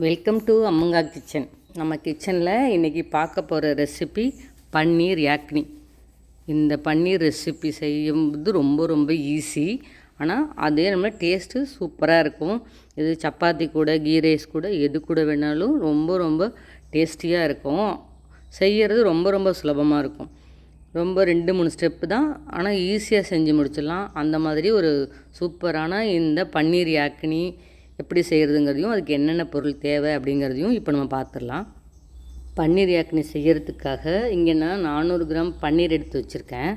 Welcome to அம்மங்கா kitchen. நம்ம கிச்சனில் இன்றைக்கி பார்க்க போகிற ரெசிபி பன்னீர் யாக்னி. இந்த பன்னீர் ரெசிபி செய்யும்போது ரொம்ப ரொம்ப ஈஸி, ஆனால் அதே நம்ம டேஸ்ட்டு சூப்பராக இருக்கும். இது சப்பாத்தி கூட, கீ ரைஸ் கூட, எது கூட வேணாலும் ரொம்ப ரொம்ப டேஸ்டியாக இருக்கும். செய்கிறது ரொம்ப ரொம்ப சுலபமாக இருக்கும். ரொம்ப 2-3 ஸ்டெப்பு தான், ஆனால் ஈஸியாக செஞ்சு முடிச்சிடலாம். அந்த மாதிரி ஒரு சூப்பரான இந்த பன்னீர் யாக்னி எப்படி செய்கிறதுங்கிறதையும், அதுக்கு என்னென்ன பொருள் தேவை அப்படிங்கிறதையும் இப்போ நம்ம பார்த்துடலாம். பன்னீர் யாக்னி செய்கிறதுக்காக இங்கே நான் 400 கிராம் பன்னீர் எடுத்து வச்சுருக்கேன்.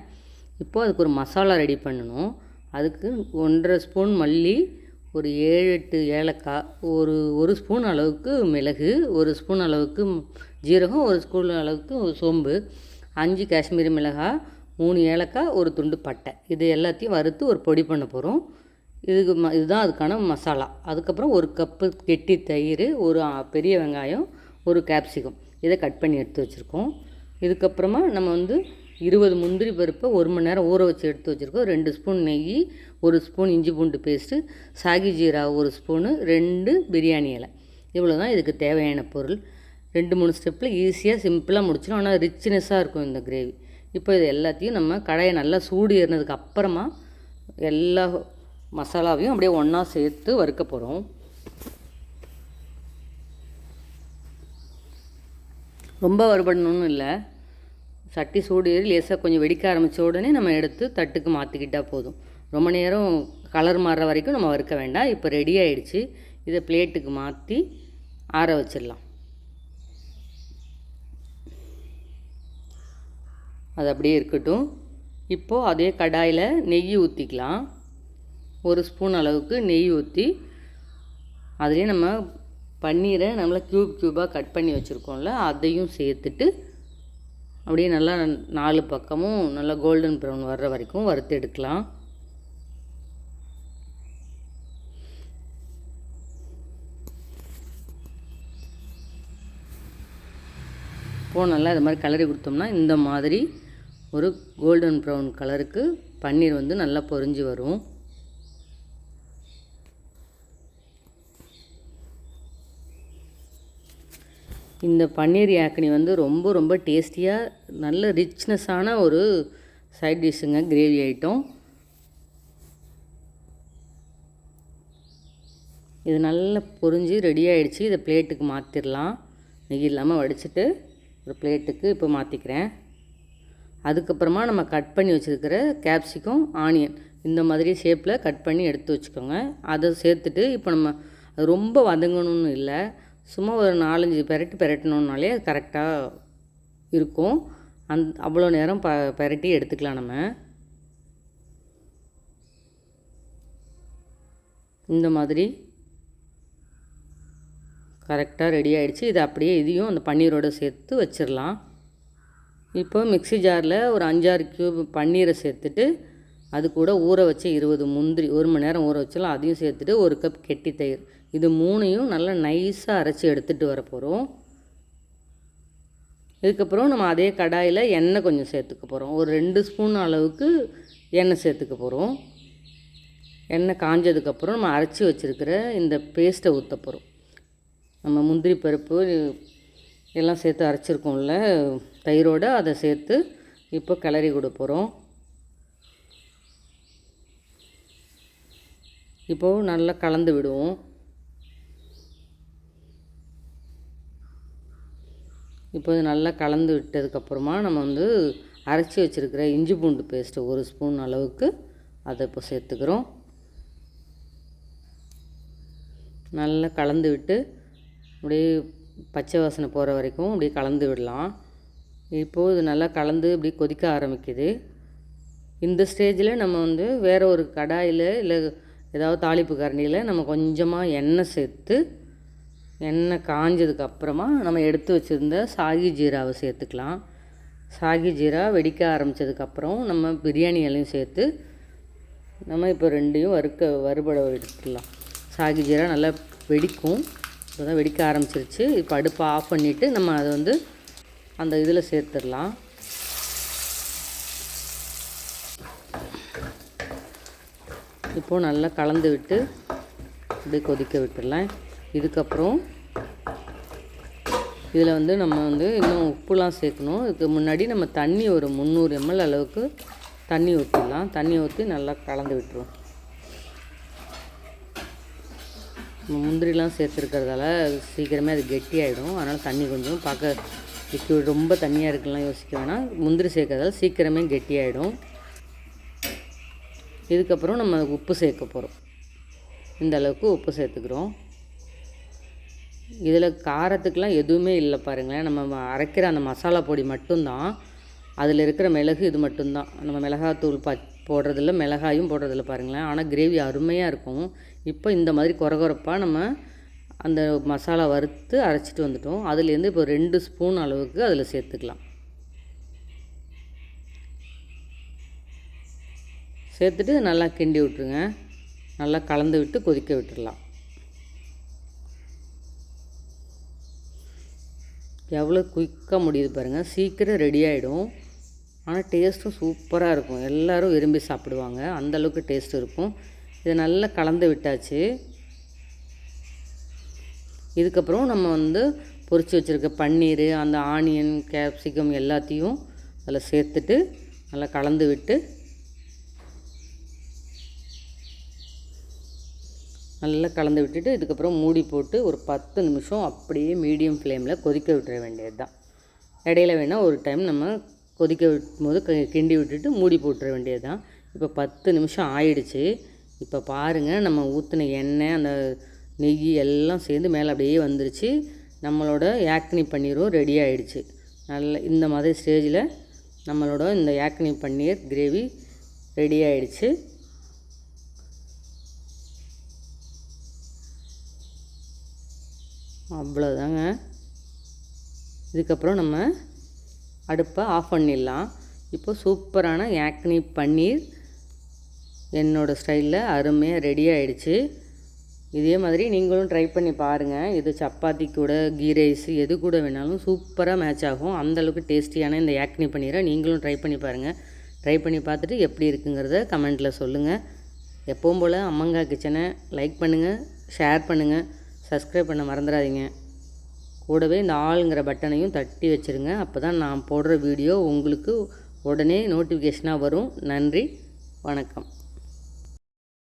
இப்போது அதுக்கு ஒரு மசாலா ரெடி பண்ணணும். அதுக்கு 1.5 ஸ்பூன் மல்லி, ஒரு 7-8 ஏலக்காய், ஒரு ஸ்பூன் அளவுக்கு மிளகு, 1 ஸ்பூன் அளவுக்கு ஜீரகம், 1 ஸ்பூன் அளவுக்கு சோம்பு, 5 காஷ்மீரி மிளகாய், 3 ஏலக்காய், ஒரு துண்டு பட்டை. இது எல்லாத்தையும் வறுத்து ஒரு பொடி பண்ண போகிறோம். இதுதான் அதுக்கான மசாலா. அதுக்கப்புறம் 1 கப்பு கெட்டி தயிர், ஒரு பெரிய வெங்காயம், ஒரு கேப்சிகம், இதை கட் பண்ணி எடுத்து வச்சுருக்கோம். இதுக்கப்புறமா நம்ம 20 முந்திரி பருப்பை 1 மணி நேரம் ஊற வச்சு எடுத்து வச்சுருக்கோம். 2 ஸ்பூன் நெய், 1 ஸ்பூன் இஞ்சி பூண்டு பேஸ்ட்டு, சாகி ஜீரா 1 ஸ்பூனு, 2 பிரியாணி இலை. இவ்வளோ தான் இதுக்கு தேவையான பொருள். 2-3 ஸ்டெப்பில் ஈஸியாக சிம்பிளாக முடிச்சிடும். ஆனால் ரிச்னஸ்ஸாக இருக்கும் இந்த கிரேவி. இப்போ இது எல்லாத்தையும் நம்ம கடாயை நல்லா சூடு ஏறினதுக்கு அப்புறமா எல்லா மசாலாவையும் அப்படியே ஒன்றா சேர்த்து வறுக்க போகிறோம். ரொம்ப வறுபடணும்னு இல்லை, சட்டி சூடு ஏறி லேசாக கொஞ்சம் வெடிக்க ஆரம்பித்த உடனே நம்ம எடுத்து தட்டுக்கு மாற்றிக்கிட்டால் போதும். ரொம்ப நேரம் கலர் மாறுற வரைக்கும் நம்ம வறுக்க வேண்டாம். இப்போ ரெடி ஆகிடுச்சு. இதை பிளேட்டுக்கு மாற்றி ஆற வச்சிடலாம். அது அப்படியே இருக்கட்டும். இப்போது அதே கடாயில் நெய் ஊற்றிக்கலாம். 1 ஸ்பூன் அளவுக்கு நெய் ஊற்றி அதுலேயே நம்ம பன்னீரை நம்மளை க்யூபாக கட் பண்ணி வச்சுருக்கோம்ல, அதையும் சேர்த்துட்டு அப்படியே நல்லா 4 பக்கமும் நல்லா கோல்டன் ப்ரௌன் வர்ற வரைக்கும் வறுத்து எடுக்கலாம். இப்போது நல்லா இது மாதிரி கலரி கொடுத்தோம்னா இந்த மாதிரி ஒரு கோல்டன் ப்ரௌன் கலருக்கு பன்னீர் நல்லா பொரிஞ்சு வரும். இந்த பன்னீர் யாக்னி ரொம்ப ரொம்ப டேஸ்டியாக நல்ல ரிச்னஸான ஒரு சைட் டிஷ்ஷுங்க, கிரேவி ஐட்டம். இது நல்லா பொரிஞ்சு ரெடி ஆகிடுச்சு. இதை பிளேட்டுக்கு மாற்றிடலாம். நெய் இல்லாமல் வடிச்சிட்டு ஒரு பிளேட்டுக்கு இப்போ மாற்றிக்கிறேன். அதுக்கப்புறமா நம்ம கட் பண்ணி வச்சுருக்கிற கேப்சிகம், ஆனியன் இந்த மாதிரி ஷேப்பில் கட் பண்ணி எடுத்து வச்சுக்கோங்க. அதை சேர்த்துட்டு இப்போ நம்ம அது ரொம்ப வதங்கணும்னு இல்லை, சும்மா ஒரு 4-5 பெரட்டினோம்னாலே அது கரெக்டாக இருக்கும். அவ்வளோ நேரம் பெரட்டி எடுத்துக்கலாம். நம்ம இந்த மாதிரி கரெக்டாக ரெடி ஆகிடுச்சு. இது அப்படியே இதையும் அந்த பன்னீரோடு சேர்த்து வச்சிடலாம். இப்போ மிக்ஸி ஜாரில் ஒரு 5-6 கியூப் பன்னீரை சேர்த்துட்டு அது கூட ஊற வச்ச 20 முந்திரி 1 மணி நேரம் ஊற வச்சலாம், அதையும் சேர்த்துட்டு 1 கப் கெட்டி தயிர், இது 3ஐயும் நல்லா நைஸாக அரைச்சி எடுத்துகிட்டு வர போகிறோம். இதுக்கப்புறம் நம்ம அதே கடாயில் எண்ணெய் கொஞ்சம் சேர்த்துக்க போகிறோம். ஒரு 2 ஸ்பூன் அளவுக்கு எண்ணெய் சேர்த்துக்க போகிறோம். எண்ணெய் காஞ்சதுக்கப்புறம் நம்ம அரைச்சி வச்சுருக்கிற இந்த பேஸ்ட்டை ஊற்ற போகிறோம். நம்ம முந்திரி பருப்பு எல்லாம் சேர்த்து அரைச்சிருக்கோம்ல தயிரோடு, அதை சேர்த்து இப்போ கிளறி கொடுக்க போகிறோம். இப்போது நல்லா கலந்து விடுவோம். இப்போ நல்லா கலந்து விட்டதுக்கப்புறமா நம்ம அரைச்சி வச்சுருக்கிற இஞ்சி பூண்டு பேஸ்ட்டு 1 ஸ்பூன் அளவுக்கு அதை இப்போ சேர்த்துக்கிறோம். நல்லா கலந்து விட்டு அப்படியே பச்சை வாசனை போகிற வரைக்கும் அப்படியே கலந்து விடலாம். இப்போது இது நல்லா கலந்து இப்படி கொதிக்க ஆரம்பிக்குது. இந்த ஸ்டேஜில் நம்ம வேறு ஒரு கடாயில் இல்லை ஏதாவது தாளிப்பு கரண்டியில் நம்ம கொஞ்சமாக எண்ணெய் சேர்த்து, எண்ணெய் காஞ்சதுக்கப்புறமா நம்ம எடுத்து வச்சுருந்த சாகி ஜீராவை சேர்த்துக்கலாம். சாகி ஜீரா வெடிக்க ஆரம்பித்ததுக்கப்புறம் நம்ம பிரியாணி இலையும் சேர்த்து நம்ம இப்போ 2ஐயும் வறுபட எடுத்துக்கலாம். சாகி ஜீரா நல்லா வெடிக்கும். இப்போ தான் வெடிக்க ஆரம்பிச்சிருச்சு. இப்போ அடுப்பை ஆஃப் பண்ணிவிட்டு நம்ம அதை அந்த இதில் சேர்த்துடலாம். இப்போது நல்லா கலந்து விட்டு அப்படியே கொதிக்க விட்டுடலாம். இதுக்கப்புறம் இதில் வந்து நம்ம வந்து இன்னும் உப்புலாம் சேர்க்கணும். இதுக்கு முன்னாடி நம்ம தண்ணி ஒரு 300 ml அளவுக்கு தண்ணி ஊற்றிடலாம். தண்ணி ஊற்றி நல்லா கலந்து விட்டுருவோம். முந்திரிலாம் சேர்த்துருக்கிறதால சீக்கிரமே அது கெட்டியாகிடும். அதனால் தண்ணி கொஞ்சம் பார்க்க லிக்விட் ரொம்ப தண்ணியாக இருக்குலாம் யோசிக்க வேணாம். முந்திரி சேர்க்கறதால சீக்கிரமே கெட்டியாகிடும். இதுக்கப்புறம் நம்ம உப்பு சேர்க்க போகிறோம். இந்த அளவுக்கு உப்பு சேர்த்துக்கிறோம். இதில் காரத்துக்கெலாம் எதுவுமே இல்லை பாருங்களேன். நம்ம அரைக்கிற அந்த மசாலா பொடி மட்டும்தான். அதில் இருக்கிற மிளகு இது மட்டும்தான். நம்ம மிளகாத்தூள் போடுறதில்ல, மிளகாயும் போடுறதில்ல பாருங்களேன். ஆனால் கிரேவி அருமையாக இருக்கும். இப்போ இந்த மாதிரி கொரகொரப்பாக நம்ம அந்த மசாலா வறுத்து அரைச்சிட்டு வந்துட்டோம். அதுலேருந்து இப்போ 2 ஸ்பூன் அளவுக்கு அதில் சேர்த்துக்கலாம். சேர்த்துட்டு நல்லா கிண்டி விட்டுருங்க. நல்லா கலந்து விட்டு கொதிக்க விட்டுடலாம். எவ்வளோ குயிக்காக முடியுது பாருங்கள். சீக்கிரம் ரெடி ஆகிடும். ஆனால் டேஸ்ட்டும் சூப்பராக இருக்கும். எல்லோரும் விரும்பி சாப்பிடுவாங்க. அந்தளவுக்கு டேஸ்ட் இருக்கும். இதை நல்லா கலந்து விட்டாச்சு. இதுக்கப்புறம் நம்ம வந்து பொரித்து வச்சுருக்க பன்னீர், அந்த ஆனியன், கேப்சிகம் எல்லாத்தையும் அதில் சேர்த்துட்டு நல்லா கலந்து விட்டு நல்லா கலந்து விட்டுட்டு இதுக்கப்புறம் மூடி போட்டு ஒரு 10 நிமிஷம் அப்படியே மீடியம் ஃப்ளேமில் கொதிக்க விட்டுற வேண்டியது தான். இடையில வேணால் ஒரு டைம் நம்ம கொதிக்க விடும்போது கிண்டி விட்டுட்டு மூடி போட்டுற வேண்டியது தான். இப்போ 10 நிமிஷம் ஆயிடுச்சு. இப்போ பாருங்கள், நம்ம ஊற்றின எண்ணெய், அந்த நெய் எல்லாம் சேர்ந்து மேலே அப்படியே வந்துருச்சு. நம்மளோட யாக்னி பன்னீரும் ரெடி ஆகிடுச்சு. நல்ல இந்த மாதிரி ஸ்டேஜில் நம்மளோட இந்த யாக்னி பன்னீர் கிரேவி ரெடி ஆகிடுச்சு. அவ்வளோதாங்க. இதுக்கப்புறம் நம்ம அடுப்பை ஆஃப் பண்ணிடலாம். இப்போ சூப்பரான யாக்னி பன்னீர் என்னோடய ஸ்டைலில் அருமையாக ரெடி ஆகிடுச்சு. இதே மாதிரி நீங்களும் ட்ரை பண்ணி பாருங்கள். இது சப்பாத்தி கூட, கீ ரைஸ் எது கூட வேணாலும் சூப்பராக மேட்ச் ஆகும். அந்தளவுக்கு டேஸ்டியான இந்த யாக்னி பன்னீரை நீங்களும் ட்ரை பண்ணி பாருங்கள். ட்ரை பண்ணி பார்த்துட்டு எப்படி இருக்குங்கிறத கமெண்ட்டில் சொல்லுங்கள். எப்பவும் போல் அம்மங்கா கிச்சனை லைக் பண்ணுங்கள், ஷேர் பண்ணுங்கள், சப்ஸ்கிரைப் பண்ண மறந்துடாதீங்க. கூடவே இந்த ஆளுங்கிற பட்டனையும் தட்டி வச்சுருங்க. அப்போ தான் நான் போடுற வீடியோ உங்களுக்கு உடனே நோட்டிஃபிகேஷனாக வரும். நன்றி, வணக்கம்.